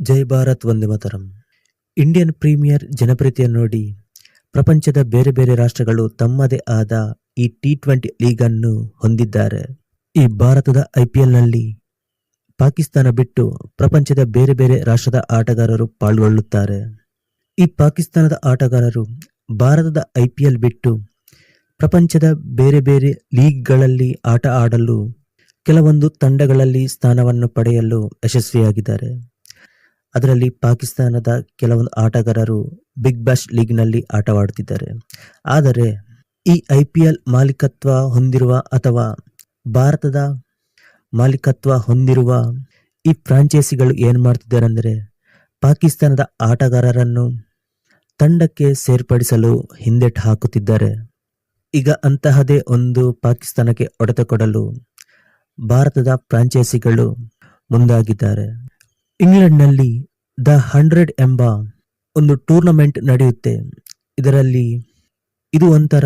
ಜೈ Bharat Vande Mataram. Indian premier ಜನಪ್ರಿಯತೆಯನ್ನು ನೋಡಿ ಪ್ರಪಂಚದ ಬೇರೆ ಬೇರೆ ರಾಷ್ಟ್ರಗಳು ತಮ್ಮದೇ ಆದ ಈ T20 ಲೀಗ್ ಅನ್ನು ಹೊಂದಿದ್ದಾರೆ. ಈ ಭಾರತದ IPLನಲ್ಲಿ ಪಾಕಿಸ್ತಾನ ಬಿಟ್ಟು ಪ್ರಪಂಚದ ಬೇರೆ ಬೇರೆ ರಾಷ್ಟ್ರದ ಆಟಗಾರರು ಪಾಲ್ಗೊಳ್ಳುತ್ತಾರೆ. ಈ ಪಾಕಿಸ್ತಾನದ ಆಟಗಾರರು ಭಾರತದ IPL ಬಿಟ್ಟು ಪ್ರಪಂಚದ ಬೇರೆ ಬೇರೆ ಲೀಗ್ಗಳಲ್ಲಿ ಆಟ ಆಡಲು ಕೆಲವೊಂದು ತಂಡಗಳಲ್ಲಿ ಸ್ಥಾನವನ್ನು ಪಡೆಯಲು ಯಶಸ್ವಿಯಾಗಿದ್ದಾರೆ. ಅದರಲ್ಲಿ ಪಾಕಿಸ್ತಾನದ ಕೆಲವೊಂದು ಆಟಗಾರರು ಬಿಗ್ ಬ್ಯಾಶ್ ಲೀಗ್ನಲ್ಲಿ ಆಟವಾಡುತ್ತಿದ್ದಾರೆ. ಆದರೆ ಈ IPL ಮಾಲೀಕತ್ವ ಹೊಂದಿರುವ ಅಥವಾ ಭಾರತದ ಮಾಲೀಕತ್ವ ಹೊಂದಿರುವ ಈ ಫ್ರಾಂಚೈಸಿಗಳು ಏನು ಮಾಡ್ತಿದ್ದಾರೆ ಅಂದರೆ ಪಾಕಿಸ್ತಾನದ ಆಟಗಾರರನ್ನು ತಂಡಕ್ಕೆ ಸೇರ್ಪಡಿಸಲು ಹಿಂದೆಟ್ಟು ಹಾಕುತ್ತಿದ್ದಾರೆ. ಈಗ ಅಂತಹದೇ ಒಂದು ಪಾಕಿಸ್ತಾನಕ್ಕೆ ಹೊಡೆತ ಕೊಡಲು ಭಾರತದ ಫ್ರಾಂಚೈಸಿಗಳು ಮುಂದಾಗಿದ್ದಾರೆ. ಇಂಗ್ಲೆಂಡ್ನಲ್ಲಿ ದ 100 ಎಂಬ ಒಂದು ಟೂರ್ನಮೆಂಟ್ ನಡೆಯುತ್ತೆ. ಇದರಲ್ಲಿ ಇದು ಒಂಥರ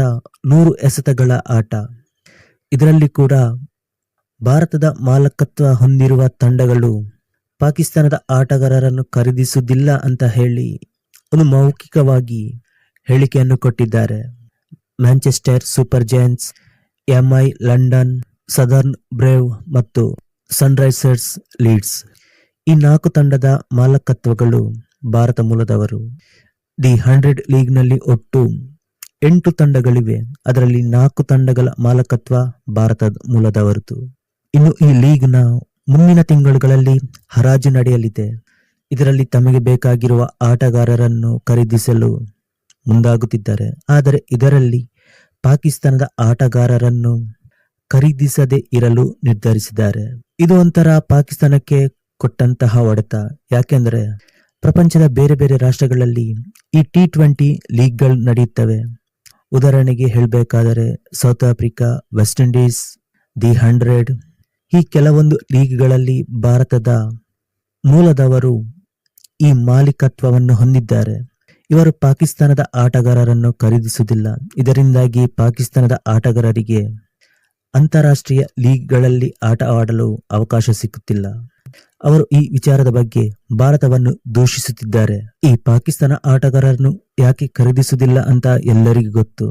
100 ಎಸೆತಗಳ ಆಟ. ಇದರಲ್ಲಿ ಕೂಡ ಭಾರತದ ಮಾಲಕತ್ವ ಹೊಂದಿರುವ ತಂಡಗಳು ಪಾಕಿಸ್ತಾನದ ಆಟಗಾರರನ್ನು ಖರೀದಿಸುವುದಿಲ್ಲ ಅಂತ ಹೇಳಿ ಒಂದು ಮೌಖಿಕವಾಗಿ ಹೇಳಿಕೆಯನ್ನು ಕೊಟ್ಟಿದ್ದಾರೆ. Manchester super Giants, MI London, southern brave ಮತ್ತು ಸನ್ರೈಸರ್ಸ್ ಲೀಡ್ಸ್ ಈ 4 ತಂಡದ ಮಾಲಕತ್ವಗಳು ಭಾರತ ಮೂಲದವರು. ದಿ 100 ಲೀಗ್ನಲ್ಲಿ ಒಟ್ಟು 8 ತಂಡಗಳಿವೆ. ಅದರಲ್ಲಿ 4 ತಂಡಗಳ ಮಾಲಕತ್ವ ಭಾರತದ ಮೂಲದವರದು. ಇನ್ನು ಈ ಲೀಗ್ನ ಮುಂದಿನ ತಿಂಗಳುಗಳಲ್ಲಿ ಹರಾಜು ನಡೆಯಲಿದೆ. ಇದರಲ್ಲಿ ತಮಗೆ ಬೇಕಾಗಿರುವ ಆಟಗಾರರನ್ನು ಖರೀದಿಸಲು ಮುಂದಾಗುತ್ತಿದ್ದಾರೆ. ಆದರೆ ಇದರಲ್ಲಿ ಪಾಕಿಸ್ತಾನದ ಆಟಗಾರರನ್ನು ಖರೀದಿಸದೇ ಇರಲು ನಿರ್ಧರಿಸಿದ್ದಾರೆ. ಇದು ಒಂಥರ ಪಾಕಿಸ್ತಾನಕ್ಕೆ ಕೊಟ್ಟಂತಹ ಹೊಡೆತ. ಯಾಕೆಂದ್ರೆ ಪ್ರಪಂಚದ ಬೇರೆ ಬೇರೆ ರಾಷ್ಟ್ರಗಳಲ್ಲಿ ಈ T20 ಲೀಗ್ಗಳು ನಡೆಯುತ್ತವೆ. ಉದಾಹರಣೆಗೆ ಹೇಳಬೇಕಾದರೆ south Africa, West Indies, the 100 ಈ ಕೆಲವೊಂದು ಲೀಗ್ಗಳಲ್ಲಿ ಭಾರತದ ಮೂಲದವರು ಈ ಮಾಲೀಕತ್ವವನ್ನು ಹೊಂದಿದ್ದಾರೆ. ಇವರು ಪಾಕಿಸ್ತಾನದ ಆಟಗಾರರನ್ನು ಖರೀದಿಸುವುದಿಲ್ಲ. ಇದರಿಂದಾಗಿ ಪಾಕಿಸ್ತಾನದ ಆಟಗಾರರಿಗೆ ಅಂತಾರಾಷ್ಟ್ರೀಯ ಲೀಗ್ಗಳಲ್ಲಿ ಆಟ ಆಡಲು ಅವಕಾಶ ಸಿಗುತ್ತಿಲ್ಲ. ಅವರು ಈ ವಿಚಾರದ ಬಗ್ಗೆ ಭಾರತವನ್ನು ದೂಷಿಸುತ್ತಿದ್ದಾರೆ. ಈ ಪಾಕಿಸ್ತಾನ ಆಟಗಾರರನ್ನು ಯಾಕೆ ಖರೀದಿಸುವುದಿಲ್ಲ ಅಂತ ಎಲ್ಲರಿಗೂ ಗೊತ್ತು.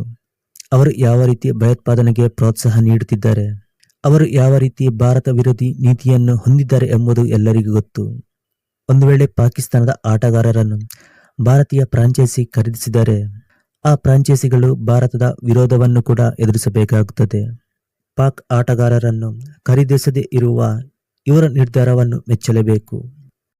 ಅವರು ಯಾವ ರೀತಿ ಭಯೋತ್ಪಾದನೆಗೆ ಪ್ರೋತ್ಸಾಹ ನೀಡುತ್ತಿದ್ದಾರೆ, ಅವರು ಯಾವ ರೀತಿ ಭಾರತ ವಿರೋಧಿ ನೀತಿಯನ್ನು ಹೊಂದಿದ್ದಾರೆ ಎಂಬುದು ಎಲ್ಲರಿಗೂ ಗೊತ್ತು. ಒಂದು ವೇಳೆ ಪಾಕಿಸ್ತಾನದ ಆಟಗಾರರನ್ನು ಭಾರತೀಯ ಫ್ರಾಂಚೈಸಿ ಖರೀದಿಸಿದರೆ ಆ ಫ್ರಾಂಚೈಸಿಗಳು ಭಾರತದ ವಿರೋಧವನ್ನು ಕೂಡ ಎದುರಿಸಬೇಕಾಗುತ್ತದೆ. ಪಾಕ್ ಆಟಗಾರರನ್ನು ಖರೀದಿಸದೇ ಇರುವ ಇವರ ನಿರ್ಧಾರವನ್ನು ಮೆಚ್ಚಲೇಬೇಕು.